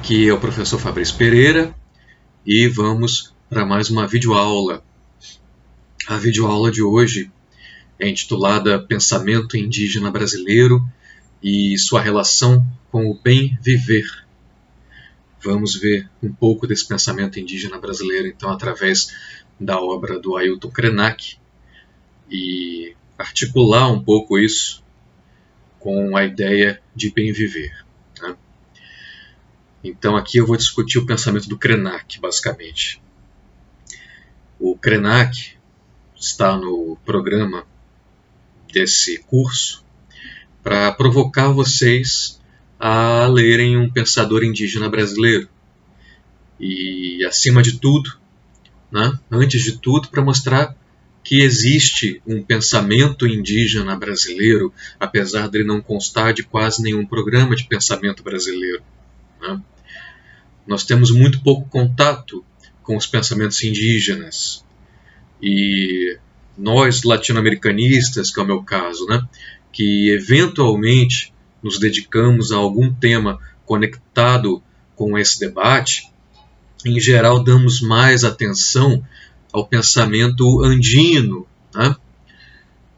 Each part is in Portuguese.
Aqui é o professor Fabrício Pereira e vamos para mais uma videoaula. A videoaula de hoje é intitulada Pensamento Indígena Brasileiro e sua relação com o bem viver. Vamos ver um pouco desse pensamento indígena brasileiro, então, através da obra do Ailton Krenak e articular um pouco isso com a ideia de bem viver. Né? Então, aqui eu vou discutir o pensamento do Krenak, basicamente. O Krenak está no programa desse curso para provocar vocês a lerem um pensador indígena brasileiro. E, acima de tudo, né, antes de tudo, para mostrar que existe um pensamento indígena brasileiro, apesar de ele não constar de quase nenhum programa de pensamento brasileiro. Né? Nós temos muito pouco contato com os pensamentos indígenas. E nós, latino-americanistas, que é o meu caso, né, que eventualmente nos dedicamos a algum tema conectado com esse debate, em geral damos mais atenção ao pensamento andino, né?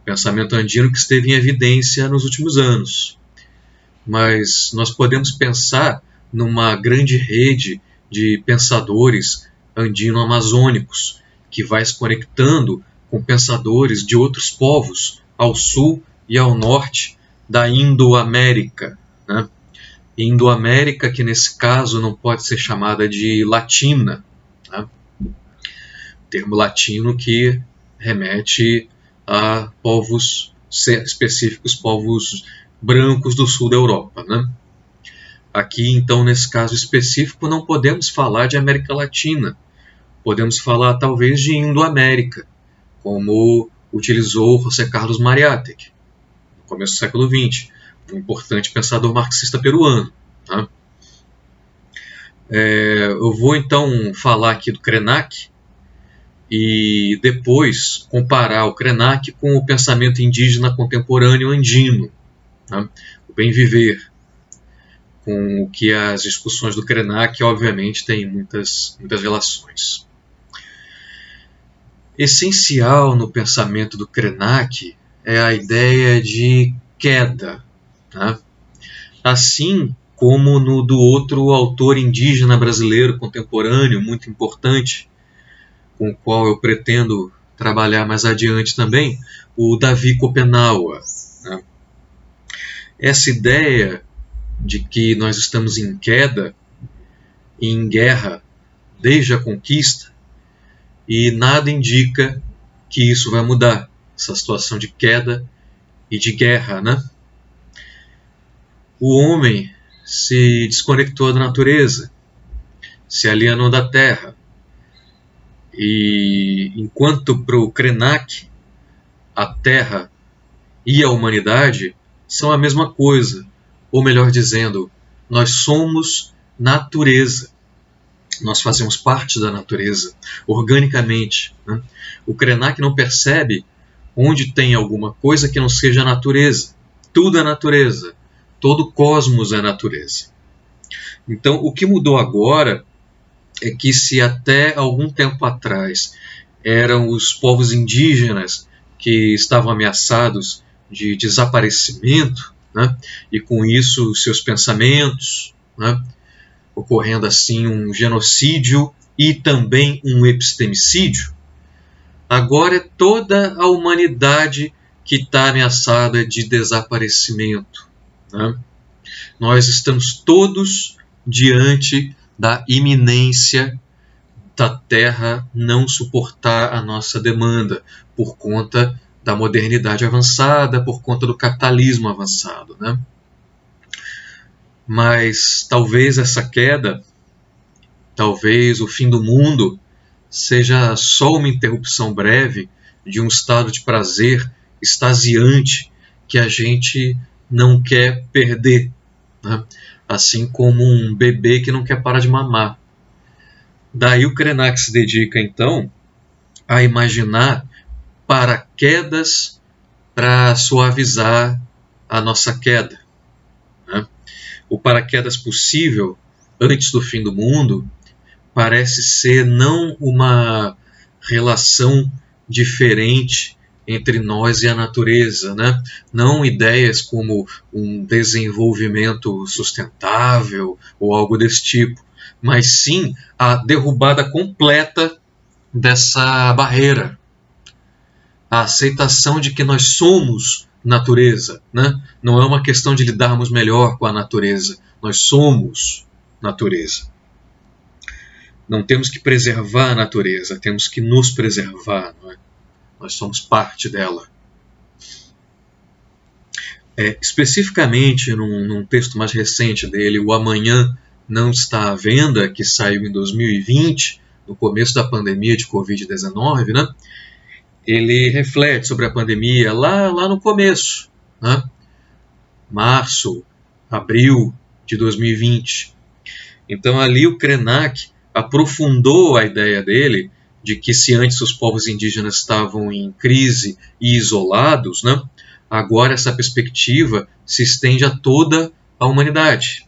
Pensamento andino que esteve em evidência nos últimos anos. Mas nós podemos pensar numa grande rede de pensadores andino-amazônicos que vai se conectando com pensadores de outros povos ao sul e ao norte da Indo-América. Né? Indo-América, que nesse caso não pode ser chamada de latina. Né? Termo latino que remete a povos específicos, povos brancos do sul da Europa. Né? Aqui, então, nesse caso específico, não podemos falar de América Latina. Podemos falar, talvez, de Indo-América, como utilizou José Carlos Mariátegui, no começo do século XX, um importante pensador marxista peruano. Tá? Eu vou, então, falar aqui do Krenak e depois comparar o Krenak com o pensamento indígena contemporâneo andino, tá? O bem viver, com o que as discussões do Krenak, obviamente, têm muitas relações. Essencial no pensamento do Krenak é a ideia de queda, tá? Assim como no do outro autor indígena brasileiro contemporâneo, muito importante, com o qual eu pretendo trabalhar mais adiante também, o Davi Kopenawa. Tá? Essa ideia de que nós estamos em queda, em guerra, desde a conquista, e nada indica que isso vai mudar, essa situação de queda e de guerra, né? O homem se desconectou da natureza, se alienou da terra, e enquanto para o Krenak a terra e a humanidade são a mesma coisa, ou melhor dizendo, nós somos natureza. Nós fazemos parte da natureza, organicamente. Né? O Krenak não percebe onde tem alguma coisa que não seja a natureza. Tudo é natureza. Todo o cosmos é natureza. Então, o que mudou agora é que, se até algum tempo atrás eram os povos indígenas que estavam ameaçados de desaparecimento, né? E com isso seus pensamentos, né? Ocorrendo assim um genocídio e também um epistemicídio, agora é toda a humanidade que está ameaçada de desaparecimento. Né? Nós estamos todos diante da iminência da Terra não suportar a nossa demanda por conta da modernidade avançada, por conta do capitalismo avançado. Né? Mas talvez essa queda, talvez o fim do mundo, seja só uma interrupção breve de um estado de prazer extasiante que a gente não quer perder, né? Assim como um bebê que não quer parar de mamar. Daí o Krenak se dedica, então, a imaginar paraquedas para suavizar a nossa queda. Né? O paraquedas possível antes do fim do mundo parece ser não uma relação diferente entre nós e a natureza, né? Não ideias como um desenvolvimento sustentável ou algo desse tipo, mas sim a derrubada completa dessa barreira, a aceitação de que nós somos natureza, né? Não é uma questão de lidarmos melhor com a natureza, nós somos natureza. Não temos que preservar a natureza, temos que nos preservar, não é? Nós somos parte dela. Especificamente num texto mais recente dele, O Amanhã Não Está à Venda, que saiu em 2020, no começo da pandemia de Covid-19, né? Ele reflete sobre a pandemia lá no começo, né? Março, abril de 2020. Então ali o Krenak aprofundou a ideia dele de que se antes os povos indígenas estavam em crise e isolados, né, agora essa perspectiva se estende a toda a humanidade.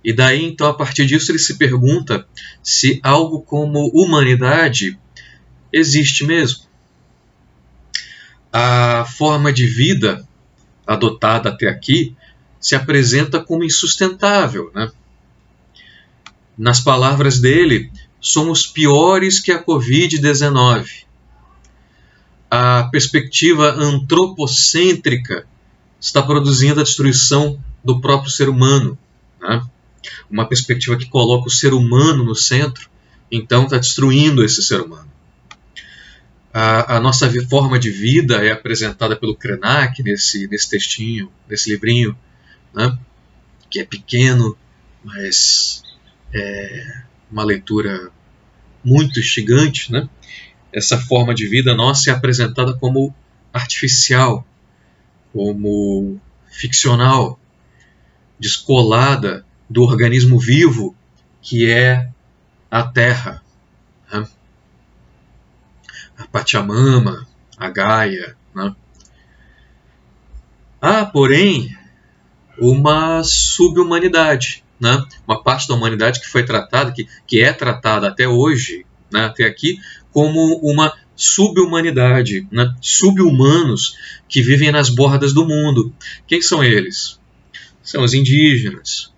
E daí, então, a partir disso, ele se pergunta se algo como humanidade existe mesmo. A forma de vida adotada até aqui se apresenta como insustentável, né? Nas palavras dele, somos piores que a Covid-19. A perspectiva antropocêntrica está produzindo a destruição do próprio ser humano, né? Uma perspectiva que coloca o ser humano no centro, então está destruindo esse ser humano. A nossa forma de vida é apresentada pelo Krenak nesse textinho, nesse livrinho, né? Que é pequeno, mas é uma leitura muito instigante, né? Essa forma de vida nossa é apresentada como artificial, como ficcional, descolada do organismo vivo que é a Terra, né? A Pachamama, a Gaia, né? Há, porém, uma subhumanidade, né? Uma parte da humanidade que foi tratada, que é tratada até hoje, né? Até aqui, como uma subhumanidade, né? Subhumanos que vivem nas bordas do mundo. Quem são eles? São os indígenas,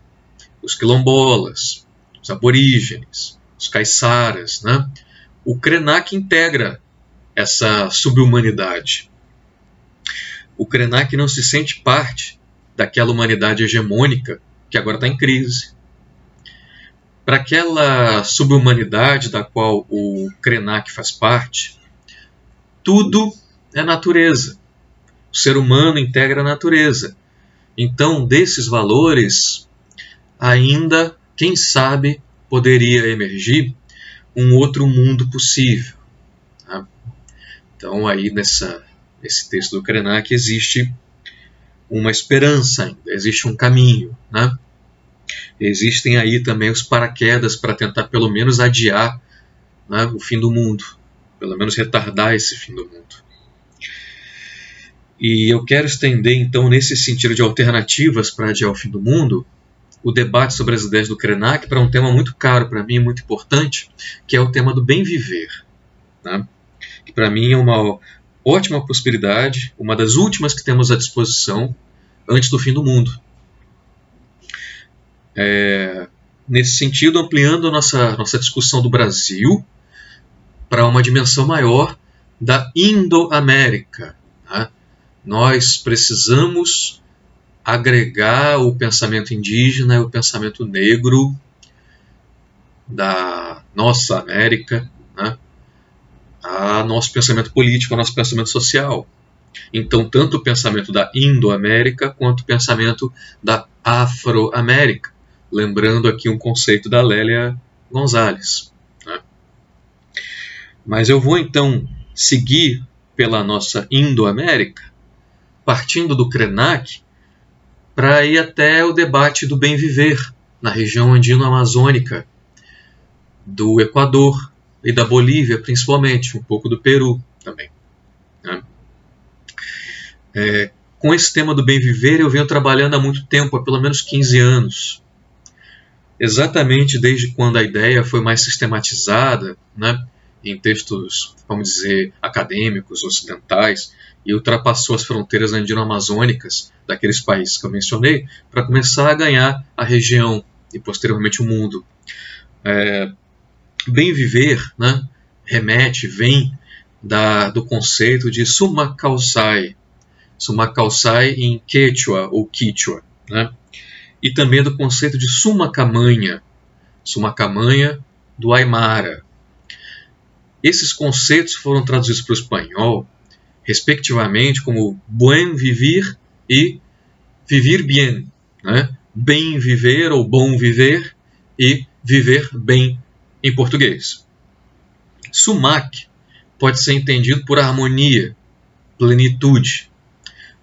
os quilombolas, os aborígenes, os caiçaras, né? O Krenak integra essa subhumanidade. O Krenak não se sente parte daquela humanidade hegemônica que agora está em crise. Para aquela subhumanidade da qual o Krenak faz parte, tudo é natureza. O ser humano integra a natureza. Então, desses valores, ainda, quem sabe, poderia emergir um outro mundo possível. Tá? Então, aí nesse texto do Krenak existe uma esperança ainda, existe um caminho, né? Existem aí também os paraquedas para tentar pelo menos adiar, né, o fim do mundo, pelo menos retardar esse fim do mundo. E eu quero estender então nesse sentido de alternativas para adiar o fim do mundo, o debate sobre as ideias do Krenak para um tema muito caro para mim, muito importante, que é o tema do bem viver, né? Que para mim é uma ótima possibilidade, uma das últimas que temos à disposição antes do fim do mundo. Nesse sentido, ampliando a nossa discussão do Brasil para uma dimensão maior da Indo-América. Tá? Nós precisamos agregar o pensamento indígena e o pensamento negro da nossa América, né, a nosso pensamento político, ao nosso pensamento social. Então, tanto o pensamento da Indo-América quanto o pensamento da Afro-América. Lembrando aqui um conceito da Lélia Gonzalez. Né? Mas eu vou então seguir pela nossa Indo-América, partindo do Krenak, para ir até o debate do bem viver na região andino-amazônica, do Equador e da Bolívia, principalmente, um pouco do Peru também. Né? Com esse tema do bem viver eu venho trabalhando há muito tempo, há pelo menos 15 anos. exatamente desde quando a ideia foi mais sistematizada, né, em textos, vamos dizer, acadêmicos, ocidentais, e ultrapassou as fronteiras andino-amazônicas daqueles países que eu mencionei, para começar a ganhar a região e posteriormente o mundo. Bem viver, né, vem do conceito de summa causae em Quechua ou Quichua, né, e também do conceito de summa camanha do Aymara. Esses conceitos foram traduzidos para o espanhol, respectivamente, como buen vivir e vivir bien, né? Bem viver ou bom viver e viver bem em português. Sumac pode ser entendido por harmonia, plenitude.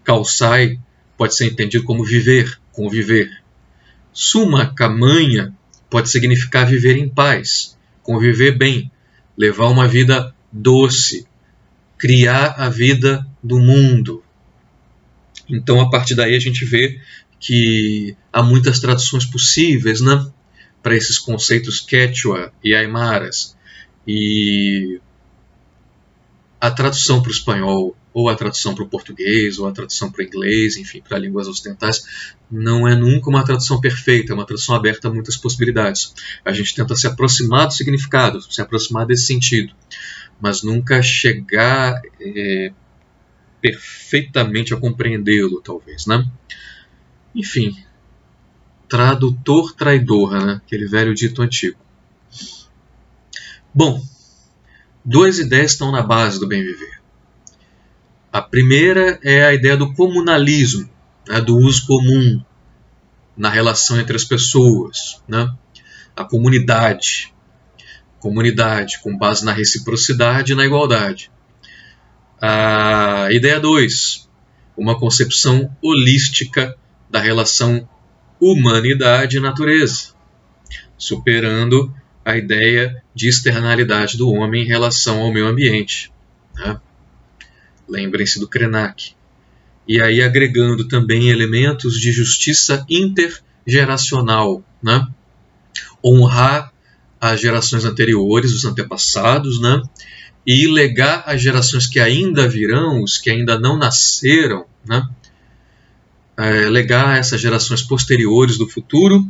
Calçai pode ser entendido como viver, conviver. Summa camanha pode significar viver em paz, conviver bem, levar uma vida doce, criar a vida do mundo. Então, a partir daí, a gente vê que há muitas traduções possíveis, né, para esses conceitos Quechua e Aymaras. E a tradução para o espanhol, ou a tradução para o português, ou a tradução para o inglês, enfim, para línguas ocidentais, não é nunca uma tradução perfeita, é uma tradução aberta a muitas possibilidades. A gente tenta se aproximar do significado, se aproximar desse sentido, mas nunca chegar perfeitamente a compreendê-lo, talvez, né? Enfim, tradutor traidor, né? Aquele velho dito antigo. Bom, duas ideias estão na base do bem viver. A primeira é a ideia do comunalismo, né, do uso comum na relação entre as pessoas, né? A comunidade com base na reciprocidade e na igualdade. A ideia 2, uma concepção holística da relação humanidade e natureza, superando a ideia de externalidade do homem em relação ao meio ambiente, né? Lembrem-se do Krenak. E aí agregando também elementos de justiça intergeracional, né? Honrar as gerações anteriores, os antepassados, né? E legar às gerações que ainda virão, os que ainda não nasceram, né? Legar a essas gerações posteriores do futuro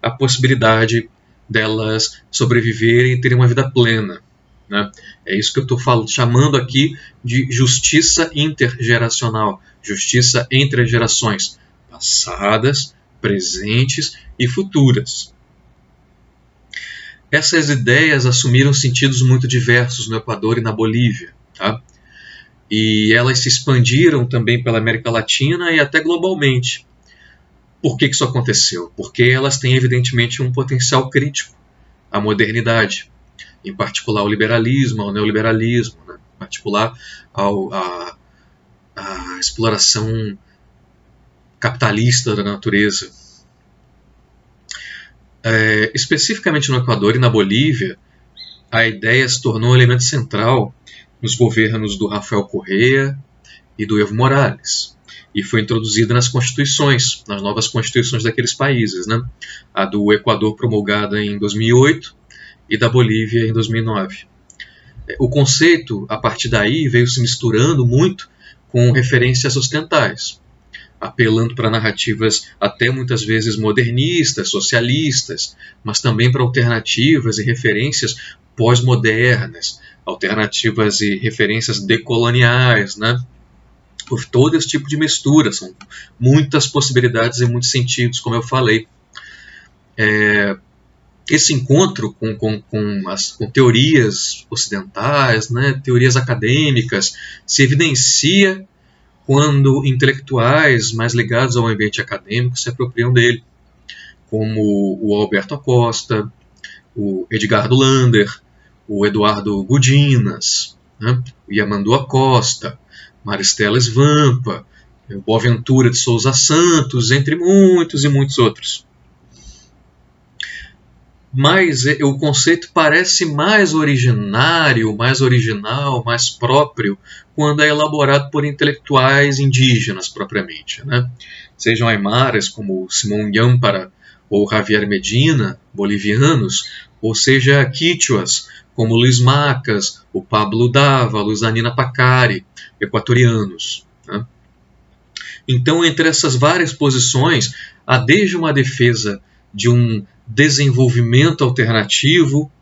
a possibilidade delas sobreviverem e terem uma vida plena, né? É isso que eu estou chamando aqui de justiça intergeracional, justiça entre as gerações passadas, presentes e futuras. Essas ideias assumiram sentidos muito diversos no Equador e na Bolívia, tá? E elas se expandiram também pela América Latina e até globalmente. Por que isso aconteceu? Porque elas têm evidentemente um potencial crítico à modernidade, em particular ao liberalismo, ao neoliberalismo, né? Em particular à exploração capitalista da natureza. Especificamente no Equador e na Bolívia, a ideia se tornou um elemento central nos governos do Rafael Correa e do Evo Morales, e foi introduzida nas constituições, nas novas constituições daqueles países, né? A do Equador promulgada em 2008 e da Bolívia em 2009. O conceito, a partir daí, veio se misturando muito com referências ocidentais, apelando para narrativas até muitas vezes modernistas, socialistas, mas também para alternativas e referências pós-modernas, alternativas e referências decoloniais, né? Por todo esse tipo de mistura, são muitas possibilidades e muitos sentidos, como eu falei. Esse encontro com teorias ocidentais, né, teorias acadêmicas, se evidencia quando intelectuais mais ligados ao ambiente acadêmico se apropriam dele, como o Alberto Acosta, o Edgardo Lander, o Eduardo Gudinas, né, o Yamandu Acosta, Maristela Svampa, o Boaventura de Souza Santos, entre muitos e muitos outros. Mas o conceito parece mais originário, mais original, mais próprio quando é elaborado por intelectuais indígenas propriamente, né? Sejam aymaras como Simão Yampara ou Javier Medina, bolivianos, ou seja, quichuas, como Luis Macas, o Pablo Dávalo, Zanina Pacari, equatorianos. Né? Então, entre essas várias posições, há desde uma defesa de um desenvolvimento alternativo,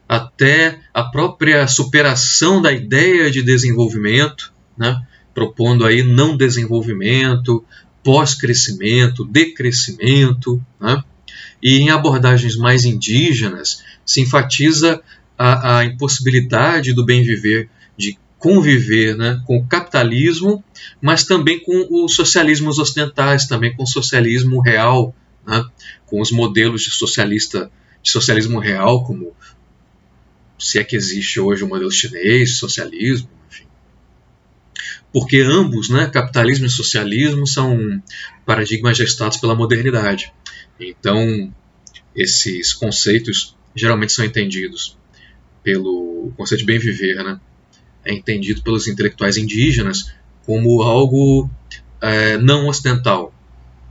até a própria superação da ideia de desenvolvimento, né? Propondo aí não desenvolvimento, pós-crescimento, decrescimento, né? E em abordagens mais indígenas se enfatiza a impossibilidade do bem viver, de conviver, né, com o capitalismo, mas também com os socialismos ocidentais, também com o socialismo real, né, com os modelos de socialismo real, como se é que existe hoje o modelo chinês, socialismo, enfim. Porque ambos, né, capitalismo e socialismo, são paradigmas gestados pela modernidade. Então, esses conceitos geralmente são entendidos pelo conceito de bem viver, né? É entendido pelos intelectuais indígenas como algo não ocidental,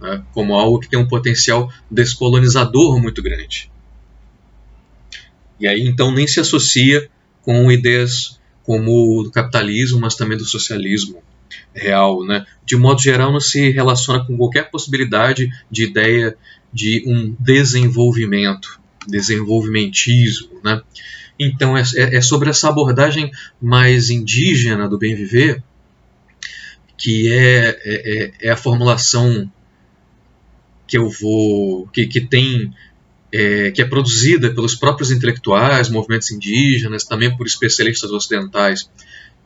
né? Como algo que tem um potencial descolonizador muito grande. E aí então nem se associa com ideias como o do capitalismo, mas também do socialismo real, né? De modo geral, não se relaciona com qualquer possibilidade de ideia de um desenvolvimentismo, né? Então é sobre essa abordagem mais indígena do bem viver que é a formulação que eu vou que tem que é produzida pelos próprios intelectuais, movimentos indígenas, também por especialistas ocidentais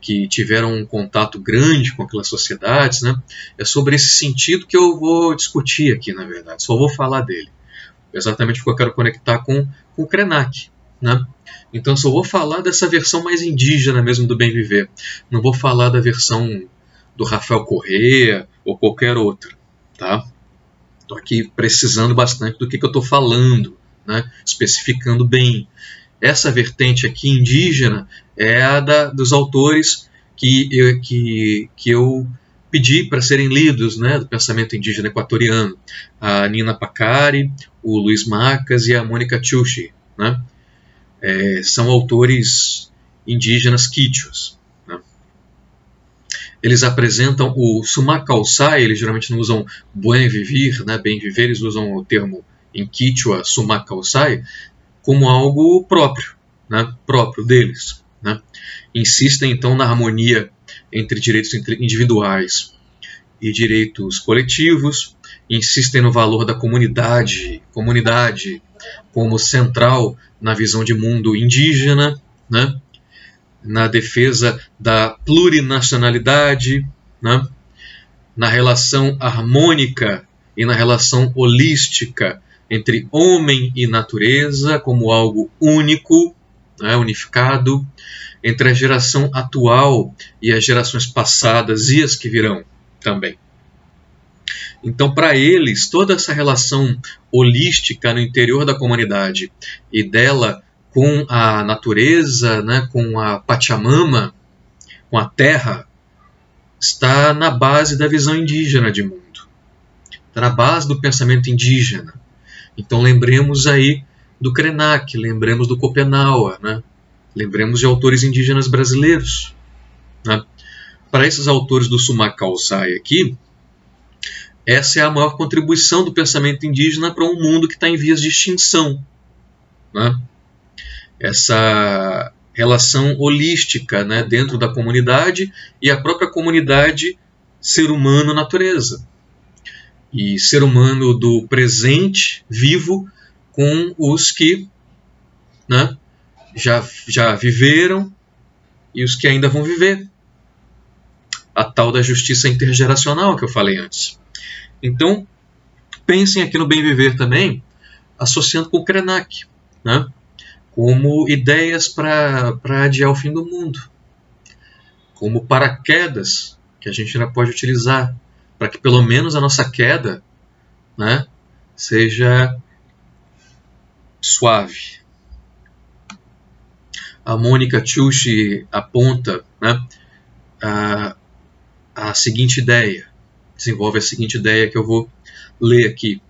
que tiveram um contato grande com aquelas sociedades, né? É sobre esse sentido que eu vou discutir aqui, na verdade. Só vou falar dele. Exatamente porque eu quero conectar com o Krenak, né? Então só vou falar dessa versão mais indígena mesmo do bem viver. Não vou falar da versão do Rafael Correa ou qualquer outra, tá? Estou aqui precisando bastante do que eu estou falando, né? Especificando bem. Essa vertente aqui indígena é a dos autores que eu pedi para serem lidos, né, do pensamento indígena equatoriano. A Nina Pacari, o Luis Macas e a Mônica Chuchi, né? São autores indígenas quichuas. Né? Eles apresentam o Sumak Kawsay, eles geralmente não usam buen vivir, né, bem viver, eles usam o termo em quichua Sumak Kawsay, como algo próprio, né, próprio deles. Né? Insistem então na harmonia entre direitos individuais e direitos coletivos, insistem no valor da comunidade como central na visão de mundo indígena, né? Na defesa da plurinacionalidade, né? Na relação harmônica e na relação holística entre homem e natureza como algo único, né? Unificado, entre a geração atual e as gerações passadas e as que virão também. Então, para eles, toda essa relação holística no interior da comunidade e dela com a natureza, né, com a Pachamama, com a terra, está na base da visão indígena de mundo. Está na base do pensamento indígena. Então, lembremos aí do Krenak, lembremos do Copenaua, né? Lembremos de autores indígenas brasileiros. Né? Para esses autores do Sumak Kawsay aqui, essa é a maior contribuição do pensamento indígena para um mundo que está em vias de extinção. Né? Essa relação holística, né, dentro da comunidade e a própria comunidade ser humano-natureza. E ser humano do presente, vivo, com os que, né, já viveram e os que ainda vão viver. A tal da justiça intergeracional que eu falei antes. Então, pensem aqui no bem viver também, associando com o Krenak, né? Como ideias para adiar o fim do mundo, como paraquedas que a gente ainda pode utilizar para que pelo menos a nossa queda, né, seja suave. A Mônica Chuchi aponta, né, a seguinte ideia, desenvolve a seguinte ideia que eu vou ler aqui.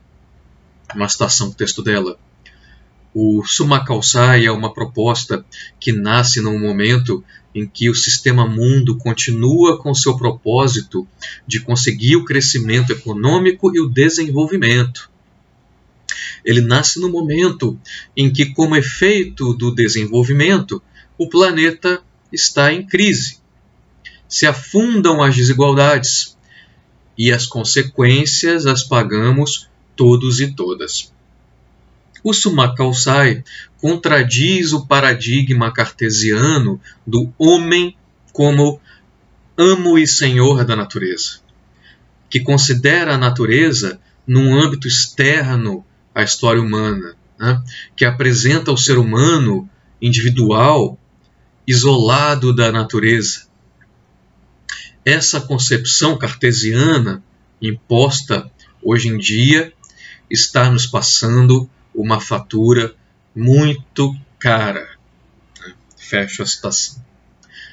uma citação do texto dela. O Summa Calçai é uma proposta que nasce num momento em que o sistema mundo continua com seu propósito de conseguir o crescimento econômico e o desenvolvimento. Ele nasce no momento em que, como efeito do desenvolvimento, o planeta está em crise. Se afundam as desigualdades e as consequências as pagamos todos e todas. O Summa Calçai contradiz o paradigma cartesiano do homem como amo e senhor da natureza, que considera a natureza num âmbito externo à história humana, né? Que apresenta o ser humano individual, isolado da natureza. Essa concepção cartesiana, imposta hoje em dia, está nos passando uma fatura muito cara. Fecho a citação.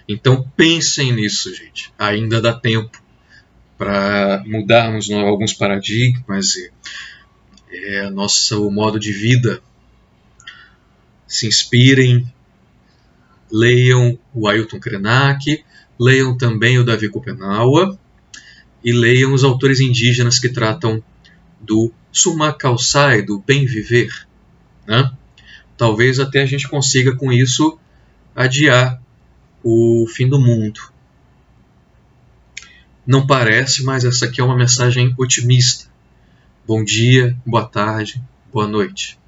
Então pensem nisso, gente. Ainda dá tempo para mudarmos alguns paradigmas e nosso modo de vida. Se inspirem, leiam o Ailton Krenak, leiam também o Davi Kopenawa e leiam os autores indígenas que tratam do Summa Calçai, do bem viver, né? Talvez até a gente consiga com isso adiar o fim do mundo. Não parece, mas essa aqui é uma mensagem otimista. Bom dia, boa tarde, boa noite.